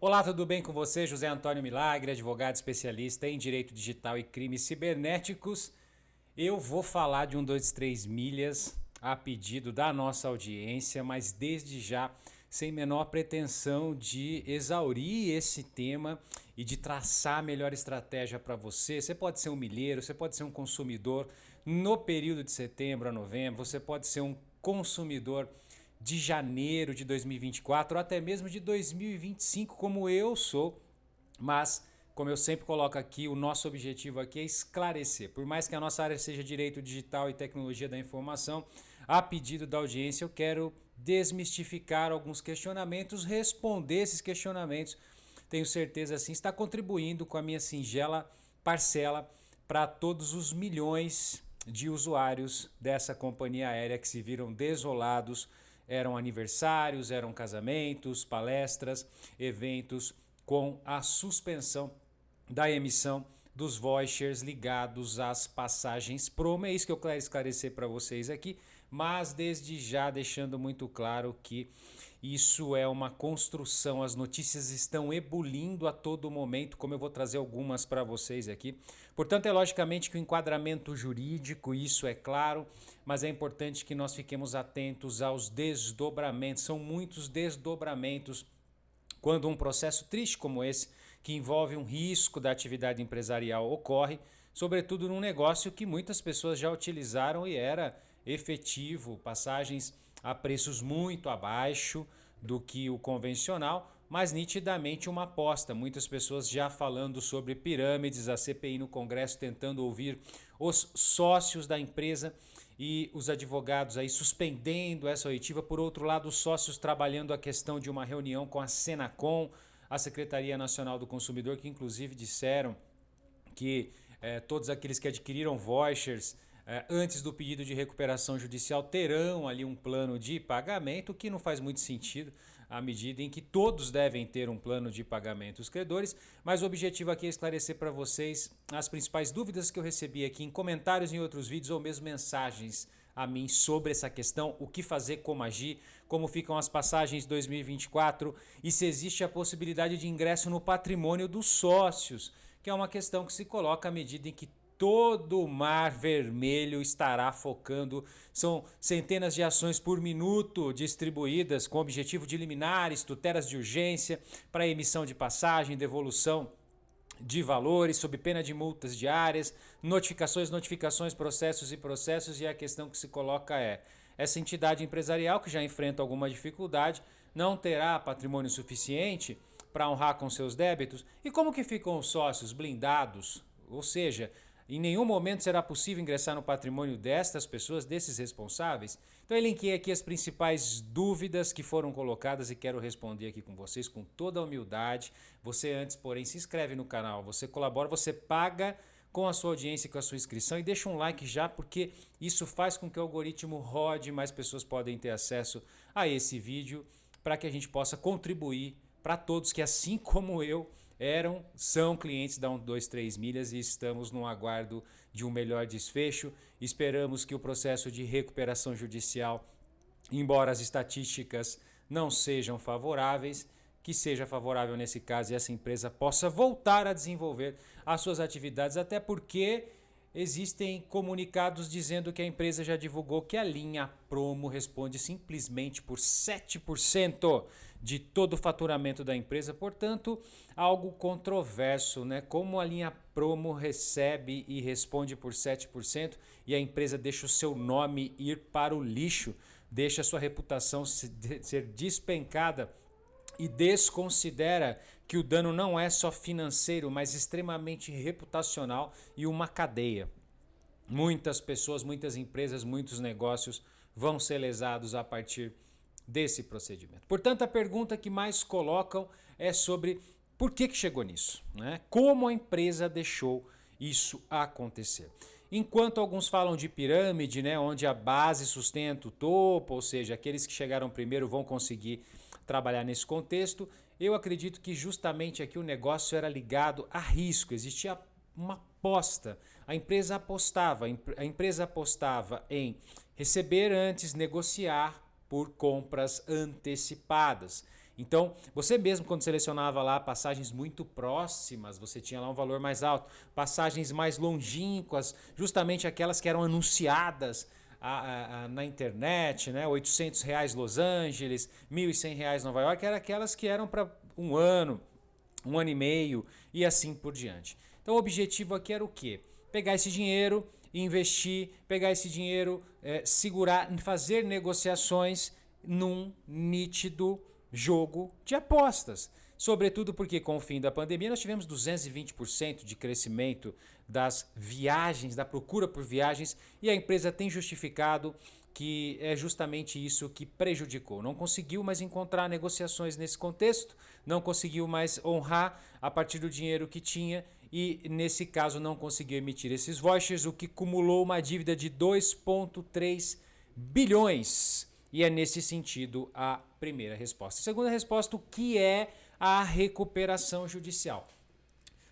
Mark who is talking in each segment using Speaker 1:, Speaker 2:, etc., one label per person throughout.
Speaker 1: Olá, tudo bem com você? José Antônio Milagre, advogado especialista em direito digital e crimes cibernéticos. Eu vou falar de 123 milhas a pedido da nossa audiência, mas desde já sem menor pretensão de exaurir esse tema e de traçar a melhor estratégia para você. Você pode ser um milheiro, você pode ser um consumidor no período de setembro a novembro, você pode ser um consumidor de janeiro de 2024 ou até mesmo de 2025, como eu sou, mas como eu sempre coloco aqui, o nosso objetivo aqui é esclarecer. Por mais que a nossa área seja direito digital e tecnologia da informação, a pedido da audiência eu quero desmistificar alguns questionamentos, responder esses questionamentos. Tenho certeza assim está contribuindo com a minha singela parcela para todos os milhões de usuários dessa companhia aérea que se viram desolados. Eram aniversários, eram casamentos, palestras, eventos com a suspensão da emissão dos vouchers ligados às passagens promo. É isso que eu quero esclarecer para vocês aqui, mas desde já deixando muito claro que isso é uma construção, as notícias estão ebulindo a todo momento, como eu vou trazer algumas para vocês aqui. Portanto, é logicamente que o enquadramento jurídico, isso é claro, mas é importante que nós fiquemos atentos aos desdobramentos, são muitos desdobramentos quando um processo triste como esse, que envolve um risco da atividade empresarial, ocorre, sobretudo num negócio que muitas pessoas já utilizaram e era efetivo, passagens a preços muito abaixo do que o convencional, mas nitidamente uma aposta. Muitas pessoas já falando sobre pirâmides, a CPI no Congresso tentando ouvir os sócios da empresa e os advogados aí suspendendo essa oitiva. Por outro lado, os sócios trabalhando a questão de uma reunião com a Senacom, a Secretaria Nacional do Consumidor, que inclusive disseram que todos aqueles que adquiriram vouchers antes do pedido de recuperação judicial terão ali um plano de pagamento, que não faz muito sentido à medida em que todos devem ter um plano de pagamento, os credores, mas o objetivo aqui é esclarecer para vocês as principais dúvidas que eu recebi aqui em comentários em outros vídeos ou mesmo mensagens a mim sobre essa questão, o que fazer, como agir, como ficam as passagens 2024 e se existe a possibilidade de ingresso no patrimônio dos sócios, que é uma questão que se coloca à medida em que todo o mar vermelho estará focando. São centenas de ações por minuto distribuídas com o objetivo de liminares, tutelas de urgência para emissão de passagem, devolução de valores, sob pena de multas diárias, notificações, processos e processos, e a questão que se coloca é: essa entidade empresarial que já enfrenta alguma dificuldade não terá patrimônio suficiente para honrar com seus débitos? E como que ficam os sócios blindados? Ou seja, em nenhum momento será possível ingressar no patrimônio destas pessoas, desses responsáveis? Então eu elenquei aqui as principais dúvidas que foram colocadas e quero responder aqui com vocês com toda a humildade. Você antes, porém, se inscreve no canal, você colabora, você paga com a sua audiência e com a sua inscrição e deixa um like já, porque isso faz com que o algoritmo rode, mais pessoas podem ter acesso a esse vídeo para que a gente possa contribuir para todos que, assim como eu, são clientes da 123 milhas e estamos no aguardo de um melhor desfecho. Esperamos que o processo de recuperação judicial, embora as estatísticas não sejam favoráveis, que seja favorável nesse caso e essa empresa possa voltar a desenvolver as suas atividades, até porque existem comunicados dizendo que a empresa já divulgou que a linha promo responde simplesmente por 7% de todo o faturamento da empresa, portanto, algo controverso, né? Como a linha promo recebe e responde por 7% e a empresa deixa o seu nome ir para o lixo, deixa a sua reputação ser despencada e desconsidera que o dano não é só financeiro, mas extremamente reputacional e uma cadeia. Muitas pessoas, muitas empresas, muitos negócios vão ser lesados a partir desse procedimento. Portanto, a pergunta que mais colocam é sobre por que chegou nisso, né? Como a empresa deixou isso acontecer. Enquanto alguns falam de pirâmide, né, onde a base sustenta o topo, ou seja, aqueles que chegaram primeiro vão conseguir trabalhar nesse contexto, eu acredito que justamente aqui o negócio era ligado a risco, existia uma aposta. A empresa apostava em receber antes, negociar por compras antecipadas. Então, você mesmo quando selecionava lá passagens muito próximas, você tinha lá um valor mais alto. Passagens mais longínquas, justamente aquelas que eram anunciadas na internet, né? R$ 800 Los Angeles, R$ 1.100 Nova York, eram aquelas que eram para um ano e meio e assim por diante. Então o objetivo aqui era o quê? Pegar esse dinheiro, investir, pegar esse dinheiro, segurar, fazer negociações num nítido jogo de apostas. Sobretudo porque com o fim da pandemia nós tivemos 220% de crescimento das viagens, da procura por viagens, e a empresa tem justificado que é justamente isso que prejudicou. Não conseguiu mais encontrar negociações nesse contexto, não conseguiu mais honrar a partir do dinheiro que tinha e, nesse caso, não conseguiu emitir esses vouchers, o que cumulou uma dívida de 2,3 bilhões. E é nesse sentido a primeira resposta. A segunda resposta, o que é a recuperação judicial?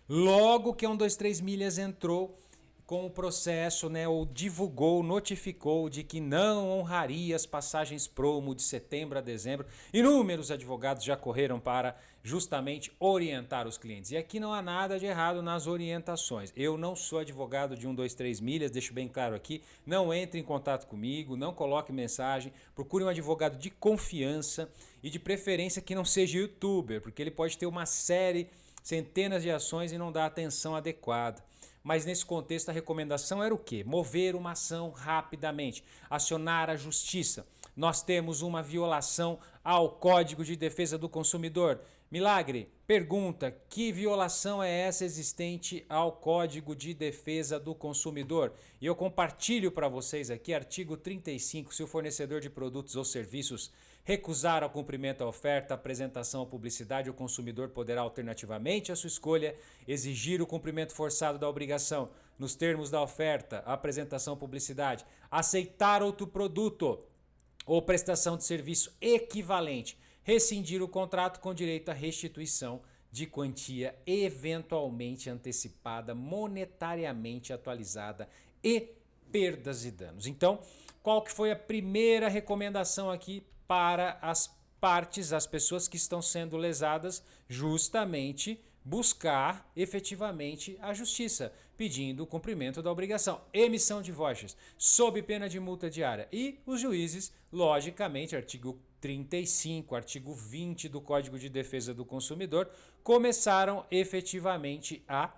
Speaker 1: Logo que a 123 Milhas entrou com o processo, né, ou divulgou, notificou de que não honraria as passagens promo de setembro a dezembro, inúmeros advogados já correram para justamente orientar os clientes. E aqui não há nada de errado nas orientações. Eu não sou advogado de 123 Milhas, deixo bem claro aqui, não entre em contato comigo, não coloque mensagem, procure um advogado de confiança e de preferência que não seja youtuber, porque ele pode ter uma série, centenas de ações e não dar atenção adequada. Mas nesse contexto a recomendação era o quê? Mover uma ação rapidamente, acionar a justiça. Nós temos uma violação ao Código de Defesa do Consumidor. Milagre, pergunta, que violação é essa existente ao Código de Defesa do Consumidor? E eu compartilho para vocês aqui, artigo 35, se o fornecedor de produtos ou serviços recusar ao cumprimento da oferta, apresentação ou publicidade, o consumidor poderá alternativamente à sua escolha exigir o cumprimento forçado da obrigação nos termos da oferta, apresentação ou publicidade, aceitar outro produto ou prestação de serviço equivalente, rescindir o contrato com direito à restituição de quantia eventualmente antecipada, monetariamente atualizada e perdas e danos. Então, qual que foi a primeira recomendação aqui para as partes, as pessoas que estão sendo lesadas? Justamente buscar efetivamente a justiça, pedindo o cumprimento da obrigação, emissão de vouchers, sob pena de multa diária. E os juízes, logicamente, artigo 35, artigo 20 do Código de Defesa do Consumidor, começaram efetivamente a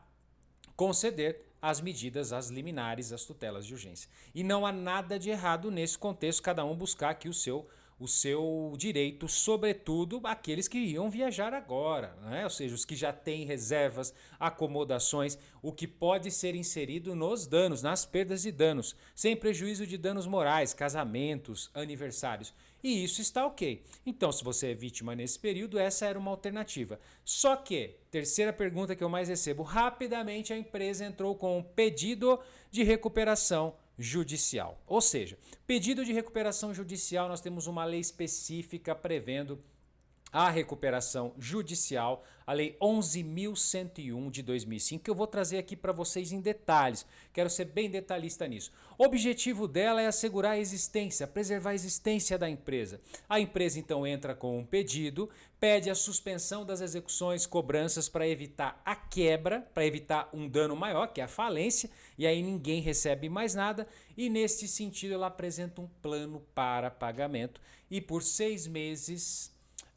Speaker 1: conceder as medidas, as liminares, as tutelas de urgência. E não há nada de errado nesse contexto, cada um buscar aqui o seu direito, sobretudo aqueles que iam viajar agora, né? Ou seja, os que já têm reservas, acomodações, o que pode ser inserido nos danos, nas perdas e danos, sem prejuízo de danos morais, casamentos, aniversários. E isso está ok. Então, se você é vítima nesse período, essa era uma alternativa. Só que, terceira pergunta que eu mais recebo, rapidamente a empresa entrou com um pedido de recuperação judicial. Ou seja, pedido de recuperação judicial, nós temos uma lei específica prevendo a recuperação judicial, a Lei 11.101 de 2005, que eu vou trazer aqui para vocês em detalhes. Quero ser bem detalhista nisso. O objetivo dela é assegurar a existência, preservar a existência da empresa. A empresa então entra com um pedido, pede a suspensão das execuções, cobranças para evitar a quebra, para evitar um dano maior, que é a falência, e aí ninguém recebe mais nada, e nesse sentido ela apresenta um plano para pagamento e por 6 meses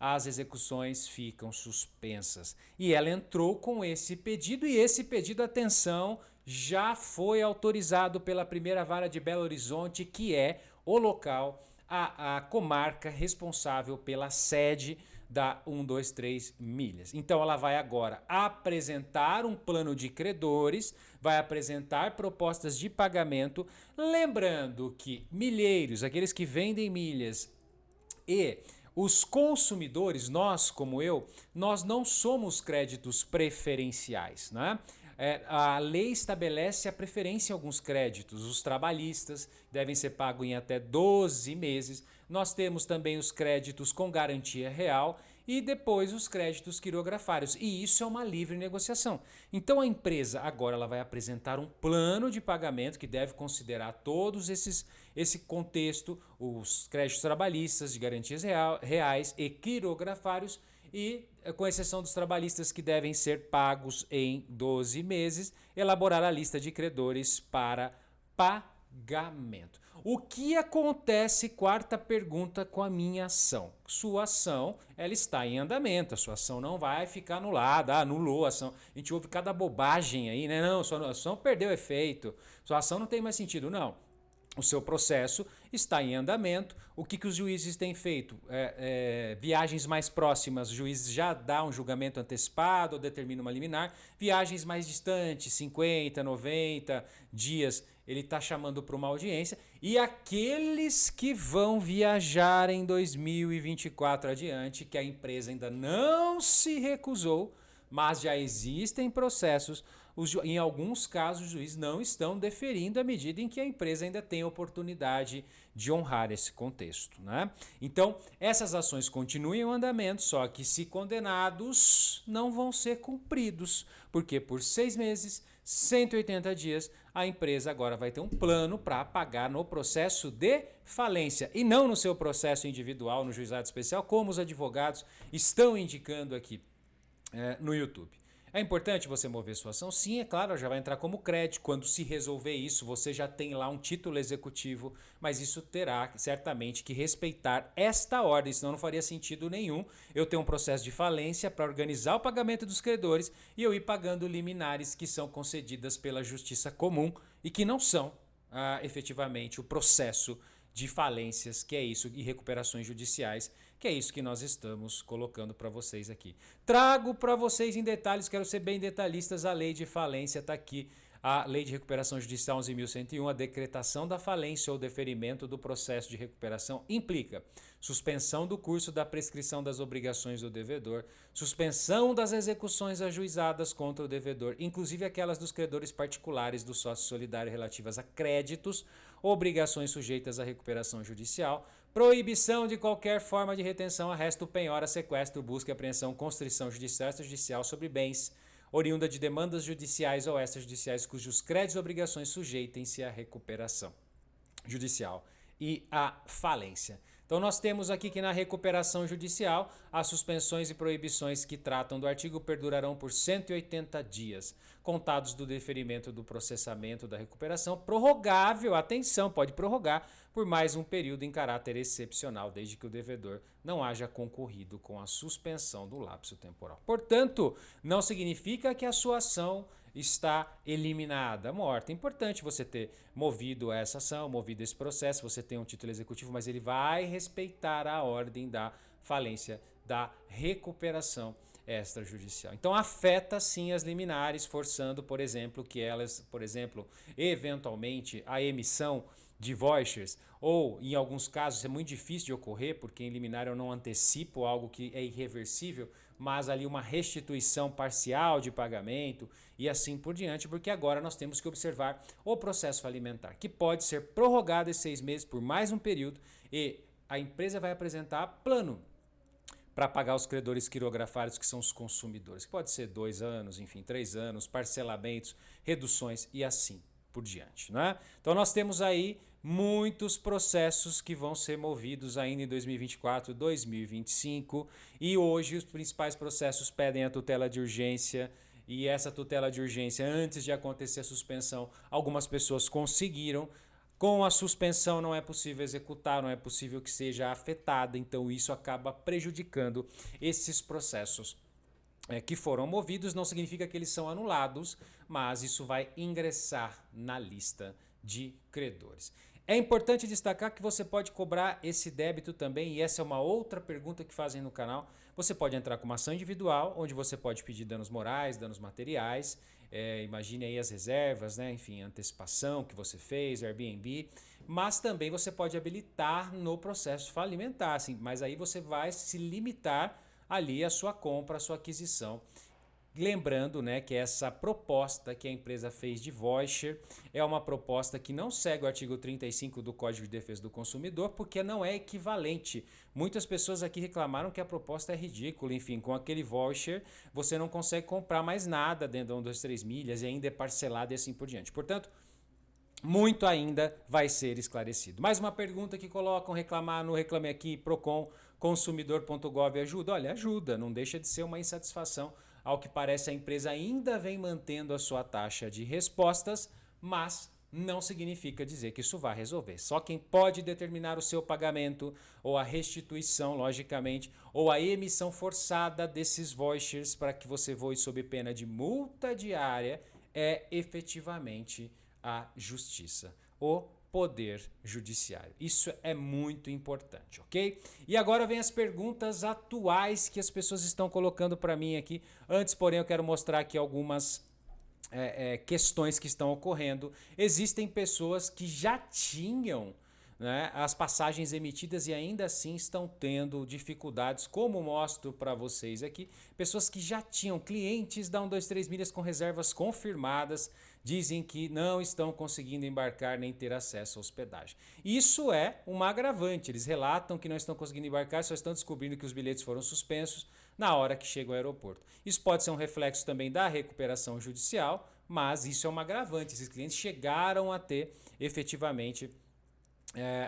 Speaker 1: as execuções ficam suspensas. E ela entrou com esse pedido e esse pedido, atenção, já foi autorizado pela primeira vara de Belo Horizonte, que é o local, a comarca responsável pela sede da 123 Milhas. Então ela vai agora apresentar um plano de credores, vai apresentar propostas de pagamento, lembrando que milheiros, aqueles que vendem milhas e os consumidores, nós como eu, nós não somos créditos preferenciais, né? A lei estabelece a preferência em alguns créditos. Os trabalhistas devem ser pagos em até 12 meses. Nós temos também os créditos com garantia real e depois os créditos quirografários. E isso é uma livre negociação. Então a empresa agora ela vai apresentar um plano de pagamento que deve considerar todos esse contexto, os créditos trabalhistas de garantias reais e quirografários, e, com exceção dos trabalhistas que devem ser pagos em 12 meses, elaborar a lista de credores para pagamento. O que acontece, quarta pergunta, com a minha ação? Sua ação, ela está em andamento, a sua ação não vai ficar anulada, anulou a ação. A gente ouve cada bobagem aí, né? Não, sua ação perdeu efeito, sua ação não tem mais sentido. Não. O seu processo está em andamento. O que os juízes têm feito? Viagens mais próximas, o juiz já dá um julgamento antecipado ou determina uma liminar. Viagens mais distantes, 50, 90 dias, ele está chamando para uma audiência. E aqueles que vão viajar em 2024 adiante, que a empresa ainda não se recusou, mas já existem processos. Em alguns casos, os juízes não estão deferindo à medida em que a empresa ainda tem oportunidade de honrar esse contexto, né? Então, essas ações continuam em andamento, só que, se condenados, não vão ser cumpridos, porque por 6 meses, 180 dias, a empresa agora vai ter um plano para pagar no processo de falência e não no seu processo individual, no juizado especial, como os advogados estão indicando aqui no YouTube. É importante você mover sua ação? Sim, é claro, já vai entrar como crédito. Quando se resolver isso, você já tem lá um título executivo, mas isso terá certamente que respeitar esta ordem, senão não faria sentido nenhum eu ter um processo de falência para organizar o pagamento dos credores e eu ir pagando liminares que são concedidas pela justiça comum e que não são efetivamente o processo de falências, que é isso, e recuperações judiciais, que é isso que nós estamos colocando para vocês aqui. Trago para vocês em detalhes, quero ser bem detalhistas, a lei de falência está aqui, a lei de recuperação judicial 11.101, a decretação da falência ou deferimento do processo de recuperação implica suspensão do curso da prescrição das obrigações do devedor, suspensão das execuções ajuizadas contra o devedor, inclusive aquelas dos credores particulares do sócio solidário relativas a créditos, obrigações sujeitas à recuperação judicial, proibição de qualquer forma de retenção, arresto, penhora, sequestro, busca, apreensão, constrição judicial, extrajudicial sobre bens, oriunda de demandas judiciais ou extrajudiciais cujos créditos e obrigações sujeitem-se à recuperação judicial e à falência. Então nós temos aqui que na recuperação judicial, as suspensões e proibições que tratam do artigo perdurarão por 180 dias, contados do deferimento do processamento da recuperação, prorrogável, atenção, pode prorrogar por mais um período em caráter excepcional, desde que o devedor não haja concorrido com a suspensão do lapso temporal. Portanto, não significa que a sua ação está eliminada, morta. É importante você ter movido essa ação, movido esse processo, você tem um título executivo, mas ele vai respeitar a ordem da falência, da recuperação extrajudicial. Então afeta sim as liminares, forçando, por exemplo, que elas, eventualmente a emissão de vouchers, ou em alguns casos é muito difícil de ocorrer, porque em liminar eu não antecipo algo que é irreversível, mas ali uma restituição parcial de pagamento e assim por diante, porque agora nós temos que observar o processo falimentar, que pode ser prorrogado em 6 meses por mais um período e a empresa vai apresentar plano para pagar os credores quirografários, que são os consumidores, que pode ser 2 anos, enfim, 3 anos, parcelamentos, reduções e assim por diante, né? Então nós temos aí muitos processos que vão ser movidos ainda em 2024, 2025 e hoje os principais processos pedem a tutela de urgência e essa tutela de urgência, antes de acontecer a suspensão, algumas pessoas conseguiram. Com a suspensão não é possível executar, não é possível que seja afetada, então isso acaba prejudicando esses processos que foram movidos. Não significa que eles são anulados, mas isso vai ingressar na lista de credores. É importante destacar que você pode cobrar esse débito também, e essa é uma outra pergunta que fazem no canal. Você pode entrar com uma ação individual, onde você pode pedir danos morais, danos materiais, imagine aí as reservas, né? Enfim, antecipação que você fez, Airbnb, mas também você pode habilitar no processo falimentar, assim, mas aí você vai se limitar ali a sua compra, a sua aquisição. Lembrando, né, que essa proposta que a empresa fez de voucher é uma proposta que não segue o artigo 35 do Código de Defesa do Consumidor, porque não é equivalente. Muitas pessoas aqui reclamaram que a proposta é ridícula. Enfim, com aquele voucher você não consegue comprar mais nada dentro da 1, 2, 3 milhas e ainda é parcelado e assim por diante. Portanto, muito ainda vai ser esclarecido. Mais uma pergunta que colocam, reclamar no Reclame Aqui, Procon, consumidor.gov ajuda? Olha, ajuda, não deixa de ser uma insatisfação. Ao que parece, a empresa ainda vem mantendo a sua taxa de respostas, mas não significa dizer que isso vai resolver. Só quem pode determinar o seu pagamento ou a restituição, logicamente, ou a emissão forçada desses vouchers para que você voe sob pena de multa diária é efetivamente a justiça, o poder judiciário. Isso é muito importante, ok? E agora vem as perguntas atuais que as pessoas estão colocando para mim aqui. Antes, porém, eu quero mostrar aqui algumas questões que estão ocorrendo. Existem pessoas que já tinham, né, as passagens emitidas e ainda assim estão tendo dificuldades, como mostro para vocês aqui. Pessoas que já tinham, clientes da 123 Milhas com reservas confirmadas, dizem que não estão conseguindo embarcar nem ter acesso à hospedagem. Isso é uma agravante. Eles relatam que não estão conseguindo embarcar, só estão descobrindo que os bilhetes foram suspensos na hora que chegam ao aeroporto. Isso pode ser um reflexo também da recuperação judicial, mas isso é uma agravante. Esses clientes chegaram a ter efetivamente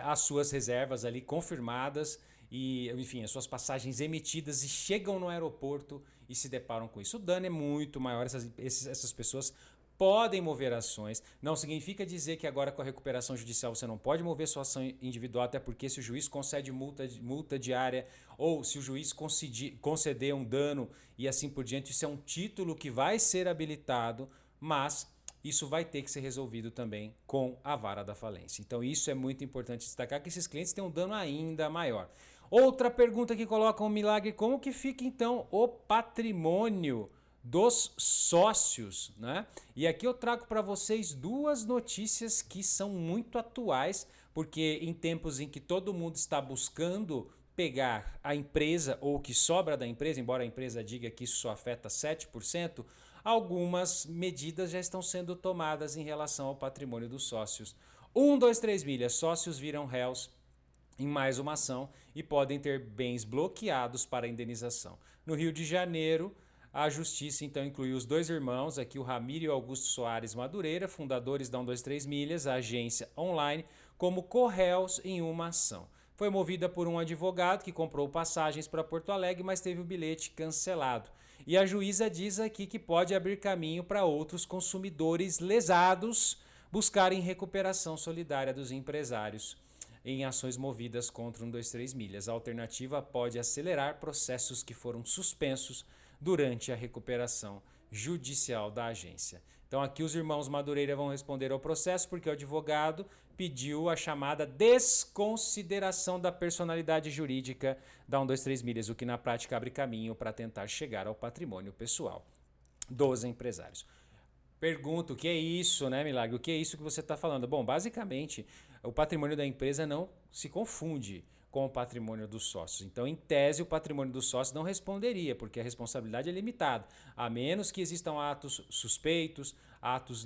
Speaker 1: as suas reservas ali confirmadas e, enfim, as suas passagens emitidas e chegam no aeroporto e se deparam com isso. O dano é muito maior, essas pessoas podem mover ações. Não significa dizer que agora com a recuperação judicial você não pode mover sua ação individual, até porque se o juiz concede multa diária ou se o juiz conceder um dano e assim por diante, isso é um título que vai ser habilitado, mas isso vai ter que ser resolvido também com a vara da falência. Então isso é muito importante destacar, que esses clientes têm um dano ainda maior. Outra pergunta que coloca um milagre, como que fica então o patrimônio dos sócios, né? E aqui eu trago para vocês duas notícias que são muito atuais, porque em tempos em que todo mundo está buscando pegar a empresa ou o que sobra da empresa, embora a empresa diga que isso só afeta 7%, algumas medidas já estão sendo tomadas em relação ao patrimônio dos sócios. 123 Milhas, sócios viram réus em mais uma ação e podem ter bens bloqueados para indenização. No Rio de Janeiro, a justiça então incluiu os dois irmãos, aqui o Ramiro e o Augusto Soares Madureira, fundadores da 123 Milhas, a agência online, como corréus em uma ação. Foi movida por um advogado que comprou passagens para Porto Alegre, mas teve o bilhete cancelado. E a juíza diz aqui que pode abrir caminho para outros consumidores lesados buscarem recuperação solidária dos empresários em ações movidas contra 123 Milhas. A alternativa pode acelerar processos que foram suspensos durante a recuperação judicial da agência. Então aqui os irmãos Madureira vão responder ao processo porque o advogado pediu a chamada desconsideração da personalidade jurídica da 123 Milhas, o que na prática abre caminho para tentar chegar ao patrimônio pessoal dos empresários. Pergunto, o que é isso, né, Milagre? O que é isso que você está falando? Bom, basicamente, o patrimônio da empresa não se confunde com o patrimônio dos sócios. Então, em tese, o patrimônio dos sócios não responderia, porque a responsabilidade é limitada, a menos que existam atos suspeitos, atos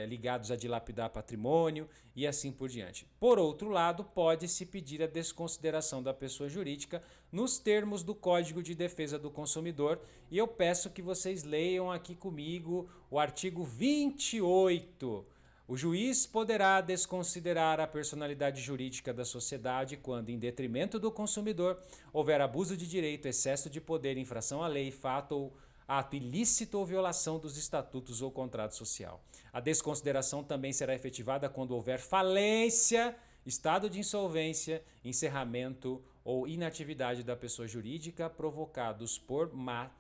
Speaker 1: ligados a dilapidar patrimônio e assim por diante. Por outro lado, pode-se pedir a desconsideração da pessoa jurídica nos termos do Código de Defesa do Consumidor, e eu peço que vocês leiam aqui comigo o artigo 28. O juiz poderá desconsiderar a personalidade jurídica da sociedade quando, em detrimento do consumidor, houver abuso de direito, excesso de poder, infração à lei, fato ou ato ilícito ou violação dos estatutos ou contrato social. A desconsideração também será efetivada quando houver falência, estado de insolvência, encerramento ou inatividade da pessoa jurídica provocados por má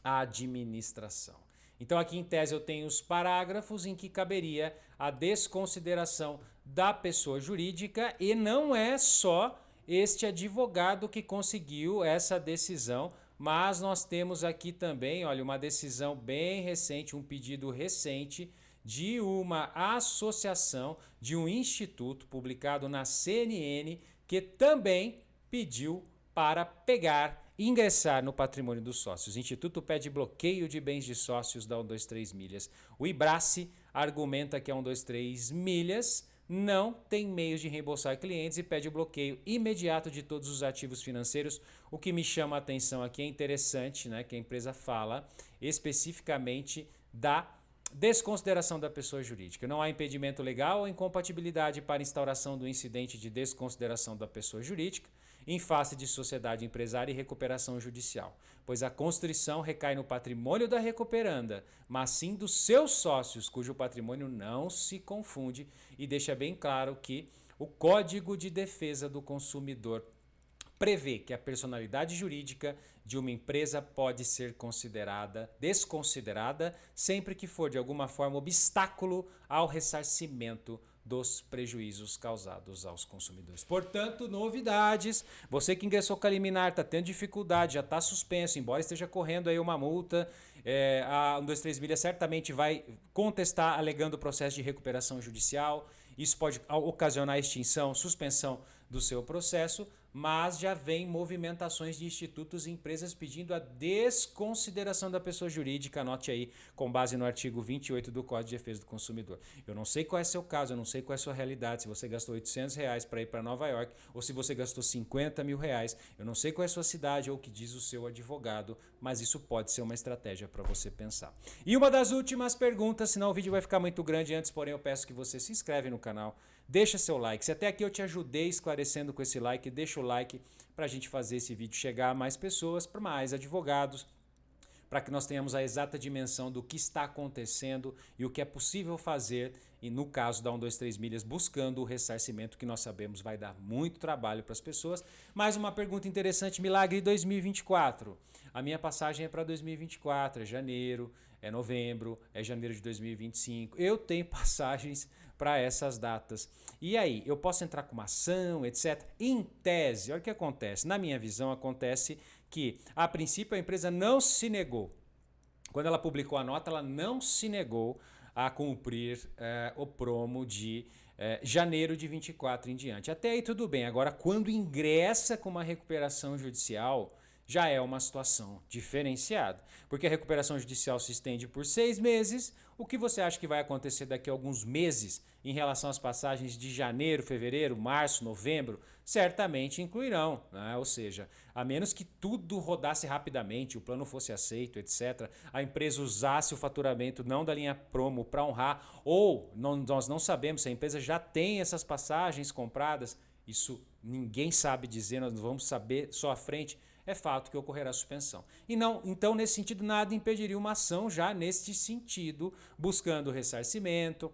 Speaker 1: administração. Então aqui em tese eu tenho os parágrafos em que caberia a desconsideração da pessoa jurídica, e não é só este advogado que conseguiu essa decisão, mas nós temos aqui também, olha, uma decisão bem recente, um pedido recente de uma associação, de um instituto publicado na CNN, que também pediu para ingressar no patrimônio dos sócios. O Instituto pede bloqueio de bens de sócios da 123 Milhas. O IBRACE argumenta que a 123 Milhas não tem meios de reembolsar clientes e pede o bloqueio imediato de todos os ativos financeiros. O que me chama a atenção aqui é interessante, né, que a empresa fala especificamente da Desconsideração da pessoa jurídica. Não há impedimento legal ou incompatibilidade para instauração do incidente de desconsideração da pessoa jurídica em face de sociedade empresária e recuperação judicial, pois a constrição recai no patrimônio da recuperanda, mas sim dos seus sócios, cujo patrimônio não se confunde, e deixa bem claro que o Código de Defesa do Consumidor prevê que a personalidade jurídica de uma empresa pode ser desconsiderada sempre que for de alguma forma obstáculo ao ressarcimento dos prejuízos causados aos consumidores. Portanto, novidades. Você que ingressou com a liminar, está tendo dificuldade, já está suspenso, embora esteja correndo aí uma multa, a 123 Milhas certamente vai contestar alegando processo de recuperação judicial. Isso pode ocasionar extinção, suspensão do seu processo, mas já vem movimentações de institutos e empresas pedindo a desconsideração da pessoa jurídica, anote aí, com base no artigo 28 do Código de Defesa do Consumidor. Eu não sei qual é seu caso, eu não sei qual é a sua realidade, se você gastou R$ 800 para ir para Nova York ou se você gastou R$ 50 mil, eu não sei qual é a sua cidade ou o que diz o seu advogado, mas isso pode ser uma estratégia para você pensar. E uma das últimas perguntas, senão o vídeo vai ficar muito grande antes, porém eu peço que você se inscreve no canal, deixa seu like. Se até aqui eu te ajudei esclarecendo com esse like, deixa o like para a gente fazer esse vídeo chegar a mais pessoas, para mais advogados, para que nós tenhamos a exata dimensão do que está acontecendo e o que é possível fazer, e no caso da 123 Milhas, buscando o ressarcimento, que nós sabemos vai dar muito trabalho para as pessoas. Mais uma pergunta interessante, Milagre 2024. A minha passagem é para 2024, é janeiro, é novembro, é janeiro de 2025. Eu tenho passagens para essas datas. E aí, eu posso entrar com uma ação, etc. Em tese, olha o que acontece. Na minha visão, acontece que, a princípio, a empresa não se negou. Quando ela publicou a nota, ela não se negou a cumprir o promo de janeiro de 24 em diante. Até aí tudo bem. Agora, quando ingressa com uma recuperação judicial, já é uma situação diferenciada. Porque a recuperação judicial se estende por 6 meses. O que você acha que vai acontecer daqui a alguns meses em relação às passagens de janeiro, fevereiro, março, novembro? Certamente incluirão, né? Ou seja, a menos que tudo rodasse rapidamente, o plano fosse aceito, etc., a empresa usasse o faturamento não da linha promo para honrar, ou nós não sabemos se a empresa já tem essas passagens compradas, isso ninguém sabe dizer, nós vamos saber só à frente. É fato que ocorrerá suspensão. E não, então, nesse sentido, nada impediria uma ação já neste sentido, buscando ressarcimento,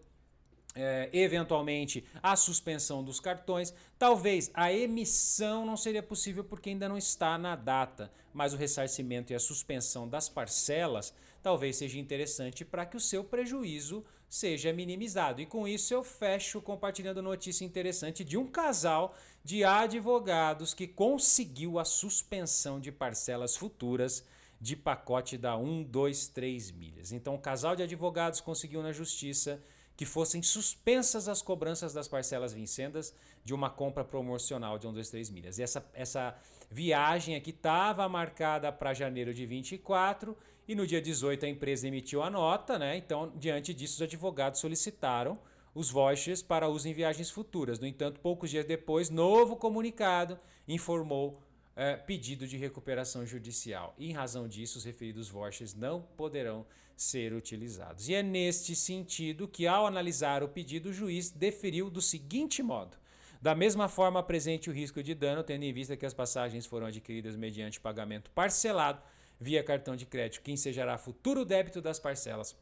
Speaker 1: eventualmente a suspensão dos cartões. Talvez a emissão não seria possível porque ainda não está na data, mas o ressarcimento e a suspensão das parcelas talvez seja interessante para que o seu prejuízo seja minimizado. E com isso eu fecho compartilhando notícia interessante de um casal de advogados que conseguiu a suspensão de parcelas futuras de pacote da 123 Milhas. Então o casal de advogados conseguiu na justiça que fossem suspensas as cobranças das parcelas vincendas de uma compra promocional de 123 Milhas. E essa viagem aqui estava marcada para janeiro de 24 e no dia 18 a empresa emitiu a nota, né? Então, diante disso, os advogados solicitaram os vouchers para uso em viagens futuras. No entanto, poucos dias depois, novo comunicado informou pedido de recuperação judicial. E, em razão disso, os referidos vouchers não poderão ser utilizados. E é neste sentido que, ao analisar o pedido, o juiz deferiu do seguinte modo: da mesma forma, apresente o risco de dano, tendo em vista que as passagens foram adquiridas mediante pagamento parcelado via cartão de crédito, que ensejará futuro débito das parcelas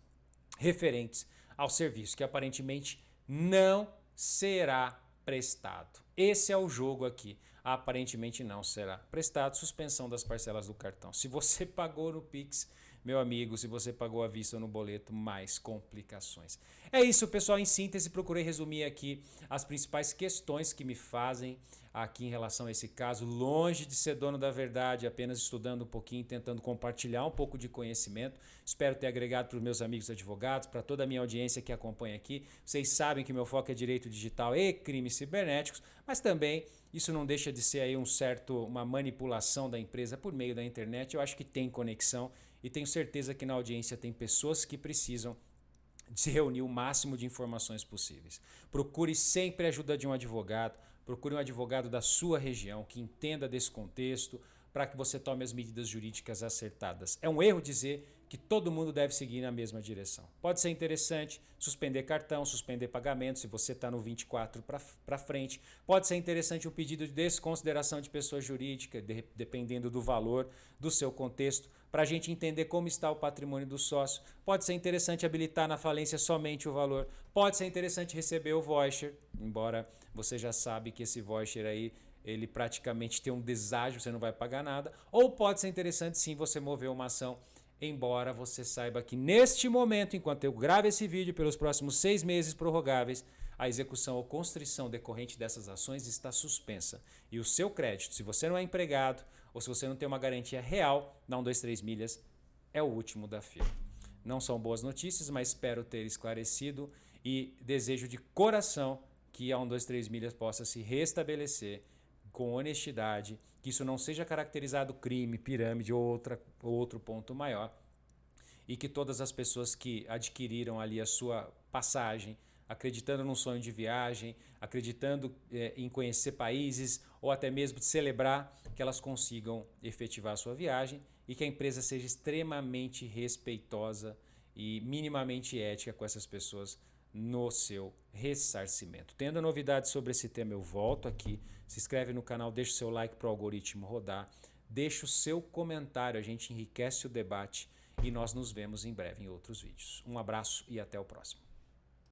Speaker 1: referentes ao serviço, que aparentemente não será prestado. Esse é o jogo aqui. Aparentemente não será prestado. Suspensão das parcelas do cartão. Se você pagou no Pix, meu amigo, se você pagou à vista ou no boleto, mais complicações. É isso, pessoal. Em síntese, procurei resumir aqui as principais questões que me fazem aqui em relação a esse caso, longe de ser dono da verdade, apenas estudando um pouquinho, tentando compartilhar um pouco de conhecimento. Espero ter agregado para os meus amigos advogados, para toda a minha audiência que acompanha aqui. Vocês sabem que meu foco é direito digital e crimes cibernéticos, mas também isso não deixa de ser aí uma manipulação da empresa por meio da internet. Eu acho que tem conexão e tenho certeza que na audiência tem pessoas que precisam de se reunir o máximo de informações possíveis. Procure sempre a ajuda de um advogado, procure um advogado da sua região que entenda desse contexto para que você tome as medidas jurídicas acertadas. É um erro dizer que todo mundo deve seguir na mesma direção. Pode ser interessante suspender cartão, suspender pagamento, se você está no 24 para frente. Pode ser interessante um pedido de desconsideração de pessoa jurídica, dependendo do valor do seu contexto, para a gente entender como está o patrimônio do sócio. Pode ser interessante habilitar na falência somente o valor. Pode ser interessante receber o voucher, embora você já sabe que esse voucher aí ele praticamente tem um deságio, você não vai pagar nada. Ou pode ser interessante sim você mover uma ação, embora você saiba que neste momento, enquanto eu gravo esse vídeo, pelos próximos 6 meses prorrogáveis, a execução ou constrição decorrente dessas ações está suspensa. E o seu crédito, se você não é empregado ou se você não tem uma garantia real da 123 milhas, é o último da fila. Não são boas notícias, mas espero ter esclarecido e desejo de coração que a 123 milhas possa se restabelecer com honestidade, que isso não seja caracterizado crime, pirâmide ou outro ponto maior, e que todas as pessoas que adquiriram ali a sua passagem, acreditando num sonho de viagem, acreditando em conhecer países ou até mesmo de celebrar, que elas consigam efetivar a sua viagem e que a empresa seja extremamente respeitosa e minimamente ética com essas pessoas no seu ressarcimento. Tendo novidades sobre esse tema, eu volto aqui. Se inscreve no canal, deixa o seu like para o algoritmo rodar. Deixa o seu comentário, a gente enriquece o debate e nós nos vemos em breve em outros vídeos. Um abraço e até o próximo.